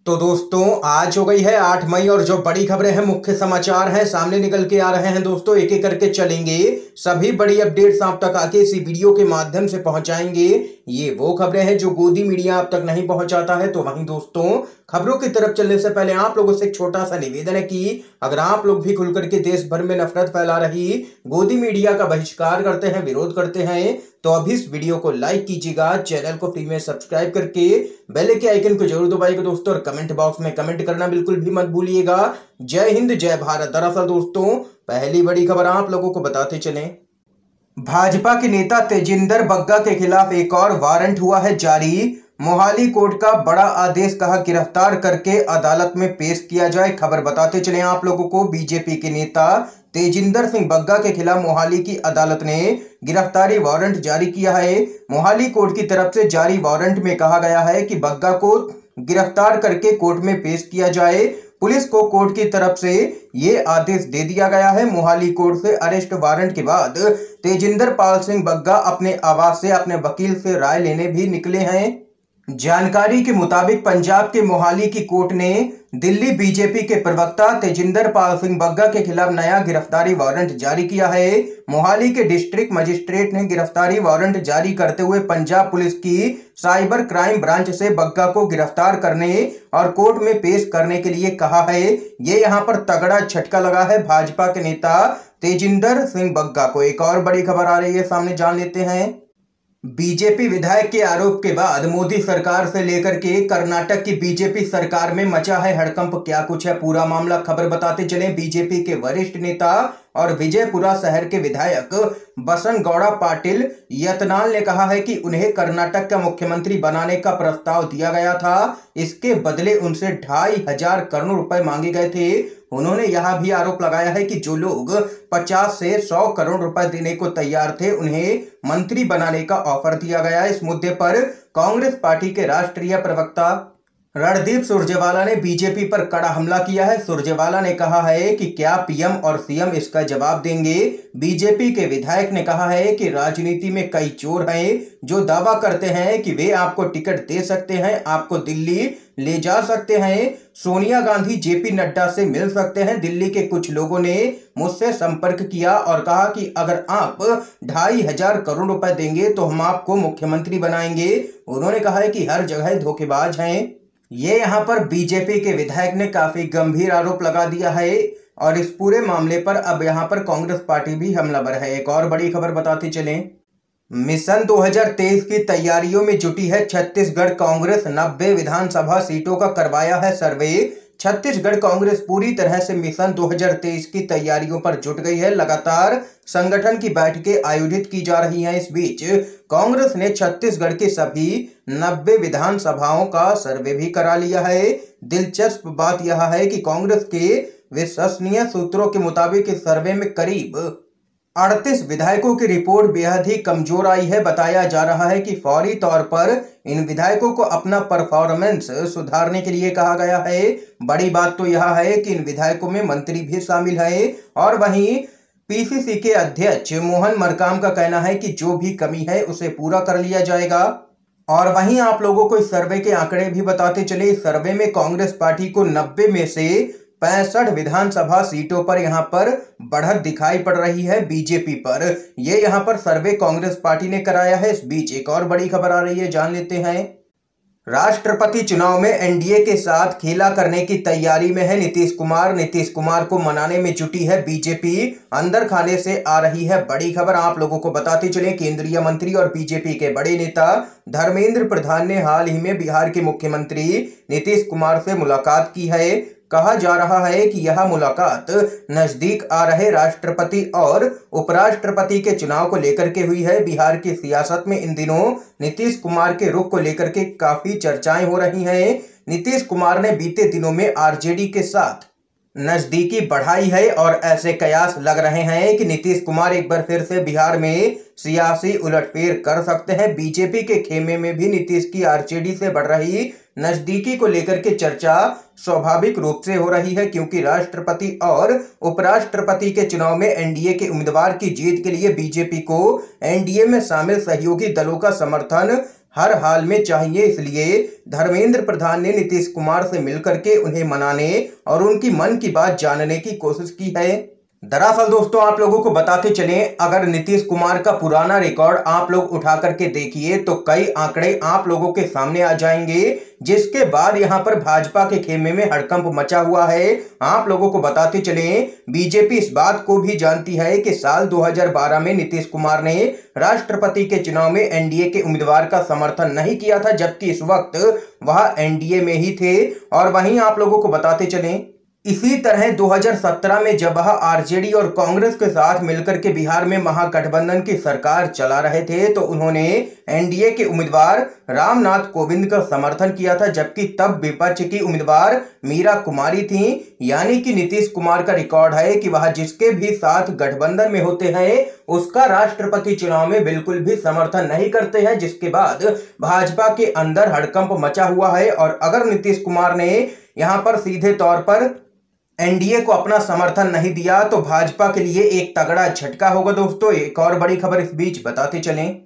तो दोस्तों आज हो गई है 8 मई और जो बड़ी खबरें हैं, मुख्य समाचार हैं, सामने निकल के आ रहे हैं। दोस्तों एक एक करके चलेंगे, सभी बड़ी अपडेट्स आप तक आके इसी वीडियो के माध्यम से पहुंचाएंगे। ये वो खबरें हैं जो गोदी मीडिया आप तक नहीं पहुंचाता है। तो वहीं दोस्तों खबरों की तरफ चलने से पहले आप लोगों से एक छोटा सा निवेदन है कि अगर आप लोग भी खुल करके देश भर में नफरत फैला रही गोदी मीडिया का बहिष्कार करते हैं, विरोध करते हैं, तो अभी इस वीडियो को लाइक कीजिएगा, चैनल को फ्री में सब्सक्राइब करके बेल के आइकन को जरूर दबाइएगा दोस्तों, और कमेंट बॉक्स में कमेंट करना बिल्कुल भी मत भूलिएगा। जय हिंद, जय भारत। दरअसल दोस्तों पहली बड़ी खबर आप लोगों को बताते चलें, भाजपा के नेता तेजिंदर बग्गा के खिलाफ एक और वारंट हुआ है जारी। मोहाली कोर्ट का बड़ा आदेश, कहा गिरफ्तार करके अदालत में पेश किया जाए। खबर बताते चले आप लोगों को, बीजेपी के नेता तेजिंदर सिंह बग्गा के खिलाफ मोहाली की अदालत ने गिरफ्तारी वारंट जारी किया है। मोहाली कोर्ट की तरफ से जारी वारंट में कहा गया है कि बग्गा को गिरफ्तार करके कोर्ट में पेश किया जाए। पुलिस को कोर्ट की तरफ से ये आदेश दे दिया गया है। मोहाली कोर्ट से अरेस्ट वारंट के बाद तेजिंदर पाल सिंह बग्गा अपने आवास से अपने वकील से राय लेने भी निकले हैं। जानकारी के मुताबिक पंजाब के मोहाली की कोर्ट ने दिल्ली बीजेपी के प्रवक्ता तेजिंदर पाल सिंह बग्गा के खिलाफ नया गिरफ्तारी वारंट जारी किया है। मोहाली के डिस्ट्रिक्ट मजिस्ट्रेट ने गिरफ्तारी वारंट जारी करते हुए पंजाब पुलिस की साइबर क्राइम ब्रांच से बग्गा को गिरफ्तार करने और कोर्ट में पेश करने के लिए कहा है। ये यहाँ पर तगड़ा झटका लगा है भाजपा के नेता तेजिंदर सिंह बग्गा को। एक और बड़ी खबर आ रही है, सामने जान लेते हैं। बीजेपी विधायक के आरोप के बाद मोदी सरकार से लेकर के कर्नाटक की बीजेपी सरकार में मचा है हड़कंप। क्या कुछ है पूरा मामला, खबर बताते चले। बीजेपी के वरिष्ठ नेता और विजयपुरा शहर के विधायक बसनगौड़ा पाटिल यत्नाल ने कहा है कि उन्हें कर्नाटक का मुख्यमंत्री बनाने का प्रस्ताव दिया गया था। इसके बदले उनसे 2,500 करोड़ रुपए मांगे गए थे। उन्होंने यह भी आरोप लगाया है कि जो लोग 50 से 100 करोड़ रुपए देने को तैयार थे, उन्हें मंत्री बनाने का ऑफर दिया गया। इस मुद्दे पर कांग्रेस पार्टी के राष्ट्रीय प्रवक्ता रणदीप सुरजेवाला ने बीजेपी पर कड़ा हमला किया है। सुरजेवाला ने कहा है कि क्या पीएम और सीएम इसका जवाब देंगे। बीजेपी के विधायक ने कहा है कि राजनीति में कई चोर हैं जो दावा करते हैं कि वे आपको टिकट दे सकते हैं, आपको दिल्ली ले जा सकते हैं, सोनिया गांधी जेपी नड्डा से मिल सकते हैं। दिल्ली के कुछ लोगों ने मुझसे संपर्क किया और कहा कि अगर आप 2,500 करोड़ रुपए देंगे तो हम आपको मुख्यमंत्री बनाएंगे। उन्होंने कहा है कि हर जगह धोखेबाज हैं। ये यहाँ पर बीजेपी के विधायक ने काफी गंभीर आरोप लगा दिया है और इस पूरे मामले पर अब यहाँ पर कांग्रेस पार्टी भी हमलावर है। एक और बड़ी खबर बताते चलें, मिशन 2023 की तैयारियों में जुटी है छत्तीसगढ़ कांग्रेस। 90 विधानसभा सीटों का करवाया है सर्वे। छत्तीसगढ़ कांग्रेस पूरी तरह से मिशन 2023 की तैयारियों पर जुट गई है। लगातार संगठन की बैठकें आयोजित की जा रही हैं। इस बीच कांग्रेस ने छत्तीसगढ़ के सभी 90 विधानसभाओं का सर्वे भी करा लिया है। दिलचस्प बात यह है कि कांग्रेस के विश्वसनीय सूत्रों के मुताबिक इस सर्वे में करीब 38 विधायकों की रिपोर्ट बेहद ही कमजोर आई है। बताया जा रहा है कि फौरी तौर पर इन विधायकों को अपना परफॉर्मेंस सुधारने के लिए कहा गया है। बड़ी बात तो यह है कि इन विधायकों में मंत्री भी शामिल है और वहीं पीसीसी के अध्यक्ष मोहन मरकाम का कहना है कि जो भी कमी है उसे पूरा कर लिया जाएगा। और वहीं आप लोगों को इस सर्वे के आंकड़े भी बताते चले। इस सर्वे में कांग्रेस पार्टी को 90 में से 65 विधानसभा सीटों पर यहां पर बढ़त दिखाई पड़ रही है बीजेपी पर। यह यहां पर सर्वे कांग्रेस पार्टी ने कराया है। इस बीच एक और बड़ी खबर आ रही है, जान लेते हैं। राष्ट्रपति चुनाव में एनडीए के साथ खेला करने की तैयारी में है नीतीश कुमार। नीतीश कुमार को मनाने में जुटी है बीजेपी। अंदर खाने से आ रही है बड़ी खबर, आप लोगों को बताते चले। केंद्रीय मंत्री और बीजेपी के बड़े नेता धर्मेंद्र प्रधान ने हाल ही में बिहार के मुख्यमंत्री नीतीश कुमार से मुलाकात की है। कहा जा रहा है कि यह मुलाकात नजदीक आ रहे राष्ट्रपति और उपराष्ट्रपति के चुनाव को लेकर के हुई है। बिहार की सियासत में इन दिनों नीतीश कुमार के रुख को लेकर के काफी चर्चाएं हो रही हैं। नीतीश कुमार ने बीते दिनों में आरजेडी के साथ नजदीकी बढ़ाई है और ऐसे कयास लग रहे हैं कि नीतीश कुमार एक बार फिर से बिहार में सियासी उलटफेर कर सकते हैं। बीजेपी के खेमे में भी नीतीश की आरजेडी से बढ़ रही नजदीकी को लेकर के चर्चा स्वाभाविक रूप से हो रही है, क्योंकि राष्ट्रपति और उपराष्ट्रपति के चुनाव में एनडीए के उम्मीदवार की जीत के लिए बीजेपी को एनडीए में शामिल सहयोगी दलों का समर्थन हर हाल में चाहिए। इसलिए धर्मेंद्र प्रधान ने नीतीश कुमार से मिलकर के उन्हें मनाने और उनकी मन की बात जानने की कोशिश की है। दरअसल दोस्तों आप लोगों को बताते चलें, अगर नीतीश कुमार का पुराना रिकॉर्ड आप लोग उठा करके देखिए तो कई आंकड़े आप लोगों के सामने आ जाएंगे, जिसके बाद यहां पर भाजपा के खेमे में हड़कंप मचा हुआ है। आप लोगों को बताते चलें, बीजेपी इस बात को भी जानती है कि साल 2012 में नीतीश कुमार ने राष्ट्रपति के चुनाव में एनडीए के उम्मीदवार का समर्थन नहीं किया था, जबकि इस वक्त वह एनडीए में ही थे। और वहीं आप लोगों को बताते चलें, इसी तरह 2017 में जब वह आरजेडी और कांग्रेस के साथ मिलकर के बिहार में महागठबंधन की सरकार चला रहे थे तो उन्होंने एनडीए के उम्मीदवार रामनाथ कोविंद का समर्थन किया था, जबकि तब विपक्ष की उम्मीदवार मीरा कुमारी थी। यानी कि नीतीश कुमार का रिकॉर्ड है कि वह जिसके भी साथ गठबंधन में होते हैं उसका राष्ट्रपति चुनाव में बिल्कुल भी समर्थन नहीं करते हैं, जिसके बाद भाजपा के अंदर हड़कंप मचा हुआ है। और अगर नीतीश कुमार ने यहां पर सीधे तौर पर एनडीए को अपना समर्थन नहीं दिया तो भाजपा के लिए एक तगड़ा झटका होगा। दोस्तों एक और बड़ी खबर इस बीच बताते चलें,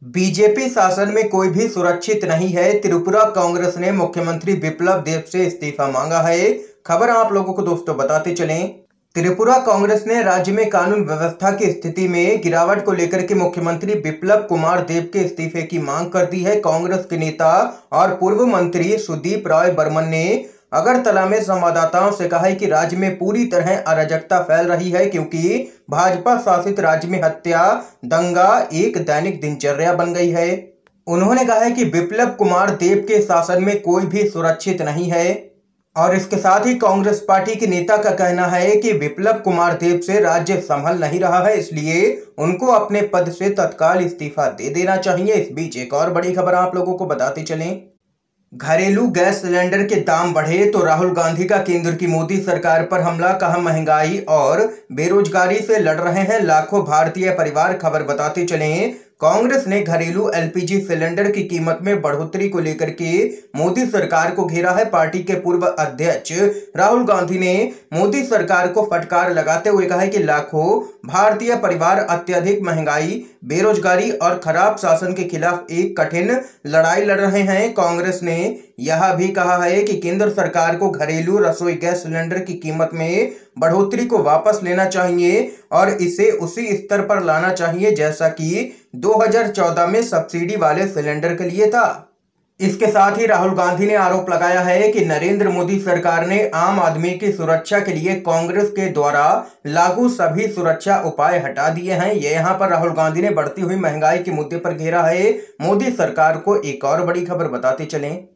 बीजेपी शासन में कोई भी सुरक्षित नहीं है। त्रिपुरा कांग्रेस ने मुख्यमंत्री बिप्लब देब से इस्तीफा मांगा है। खबर आप लोगों को दोस्तों बताते चलें, त्रिपुरा कांग्रेस ने राज्य में कानून व्यवस्था की स्थिति में गिरावट को लेकर के मुख्यमंत्री बिप्लब कुमार देब के इस्तीफे की मांग कर दी है। कांग्रेस के नेता और पूर्व मंत्री सुदीप राय बर्मन ने अगरतला में संवाददाताओं से कहा है कि राज्य में पूरी तरह अराजकता फैल रही है, क्योंकि भाजपा शासित राज्य में हत्या दंगा एक दैनिक दिनचर्या बन गई है। उन्होंने कहा है कि बिप्लब कुमार देब के शासन में कोई भी सुरक्षित नहीं है। और इसके साथ ही कांग्रेस पार्टी के नेता का कहना है कि बिप्लब कुमार देब से राज्य संभल नहीं रहा है, इसलिए उनको अपने पद से तत्काल इस्तीफा दे देना चाहिए। इस बीच एक और बड़ी खबर आप लोगों को बताते चलें, घरेलू गैस सिलेंडर के दाम बढ़े तो राहुल गांधी का केंद्र की मोदी सरकार पर हमला, कहा महंगाई और बेरोजगारी से लड़ रहे हैं लाखों भारतीय परिवार। खबर बताते चलें, कांग्रेस ने घरेलू एलपीजी सिलेंडर की कीमत में बढ़ोतरी को लेकर के मोदी सरकार को घेरा है। पार्टी के पूर्व अध्यक्ष राहुल गांधी ने मोदी सरकार को फटकार लगाते हुए कहा है कि लाखों भारतीय परिवार अत्यधिक महंगाई, बेरोजगारी और खराब शासन के खिलाफ एक कठिन लड़ाई लड़ रहे हैं। कांग्रेस ने यह भी कहा है कि केंद्र सरकार को घरेलू रसोई गैस सिलेंडर की कीमत में बढ़ोतरी को वापस लेना चाहिए और इसे उसी स्तर पर लाना चाहिए जैसा कि 2014 में सब्सिडी वाले सिलेंडर के लिए था। इसके साथ ही राहुल गांधी ने आरोप लगाया है कि नरेंद्र मोदी सरकार ने आम आदमी की सुरक्षा के लिए कांग्रेस के द्वारा लागू सभी सुरक्षा उपाय हटा दिए हैं। ये यहाँ पर राहुल गांधी ने बढ़ती हुई महंगाई के मुद्दे पर घेरा है मोदी सरकार को। एक और बड़ी खबर बताते चलें,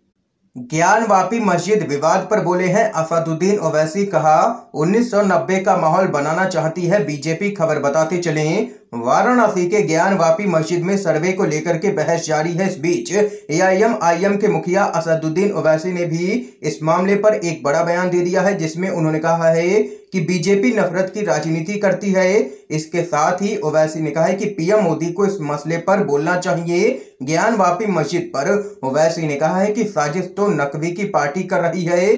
ज्ञानवापी मस्जिद विवाद पर बोले हैं असदुद्दीन ओवैसी, कहा 1990 का माहौल बनाना चाहती है बीजेपी। खबर बताते चलें, वाराणसी के ज्ञानवापी मस्जिद में सर्वे को लेकर के बहस जारी है। इस बीच एआईएमआईएम के मुखिया असदुद्दीन ओवैसी ने भी इस मामले पर एक बड़ा बयान दे दिया है, जिसमें उन्होंने कहा है कि बीजेपी नफरत की राजनीति करती है। इसके साथ ही ओवैसी ने कहा है कि पीएम मोदी को इस मसले पर बोलना चाहिए। ज्ञानवापी मस्जिद पर ओवैसी ने कहा है कि साजिश तो नकवी की पार्टी कर रही है।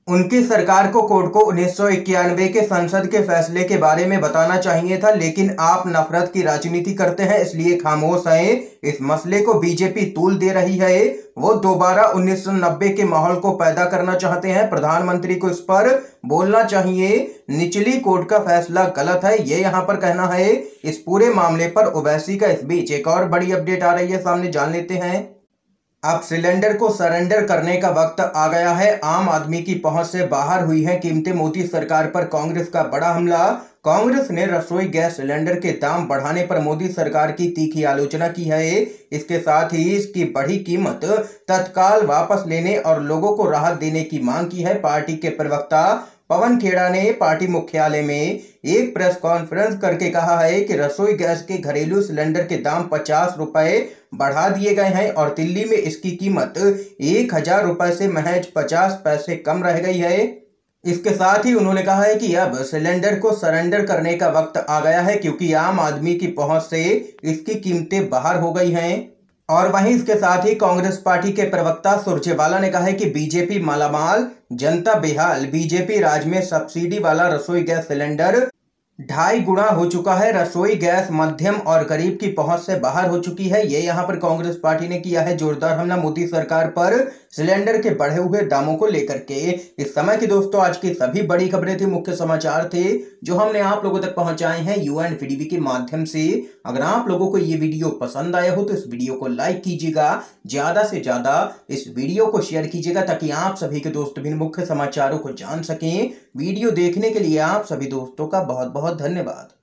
उनकी सरकार को कोर्ट को 1991 के संसद के फैसले के बारे में बताना चाहिए था, लेकिन आप नफरत की राजनीति करते हैं इसलिए खामोश हैं। इस मसले को बीजेपी तूल दे रही है। वो दोबारा 1990 के माहौल को पैदा करना चाहते हैं। प्रधानमंत्री को इस पर बोलना चाहिए। निचली कोर्ट का फैसला गलत है, ये यहाँ पर कहना है इस पूरे मामले पर ओवैसी का। इस बीच एक और बड़ी अपडेट आ रही है सामने, जान लेते हैं। अब सिलेंडर को सरेंडर करने का वक्त आ गया है। आम आदमी की पहुंच से बाहर हुई हैं कीमतें। मोदी सरकार पर कांग्रेस का बड़ा हमला। कांग्रेस ने रसोई गैस सिलेंडर के दाम बढ़ाने पर मोदी सरकार की तीखी आलोचना की है। इसके साथ ही इसकी बढ़ी कीमत तत्काल वापस लेने और लोगों को राहत देने की मांग की है। पार्टी के प्रवक्ता पवन खेड़ा ने पार्टी मुख्यालय में एक प्रेस कॉन्फ्रेंस करके कहा है कि रसोई गैस के घरेलू सिलेंडर के दाम 50 रुपए बढ़ा दिए गए हैं और दिल्ली में इसकी कीमत 1000 रुपए से महज 50 पैसे कम रह गई है। इसके साथ ही उन्होंने कहा है कि अब सिलेंडर को सरेंडर करने का वक्त आ गया है, क्योंकि आम आदमी की पहुंच से इसकी कीमतें बाहर हो गई हैं। और वहीं इसके साथ ही कांग्रेस पार्टी के प्रवक्ता सुरजेवाला ने कहा है कि बीजेपी मालामाल, जनता बेहाल। बीजेपी राज्य में सब्सिडी वाला रसोई गैस सिलेंडर 2.5 गुना हो चुका है। रसोई गैस मध्यम और गरीब की पहुंच से बाहर हो चुकी है। ये यहां पर कांग्रेस पार्टी ने किया है जोरदार हमला मोदी सरकार पर सिलेंडर के बढ़े हुए दामों को लेकर के। इस समय की दोस्तों आज की सभी बड़ी खबरें थी, मुख्य समाचार थे जो हमने आप लोगों तक पहुंचाए हैं यूएनवीडीवी के माध्यम से। अगर आप लोगों को ये वीडियो पसंद आया हो तो इस वीडियो को लाइक कीजिएगा, ज्यादा से ज्यादा इस वीडियो को शेयर कीजिएगा ताकि आप सभी के दोस्त भी मुख्य समाचारों को जान सकें। वीडियो देखने के लिए आप सभी दोस्तों का बहुत बहुत धन्यवाद।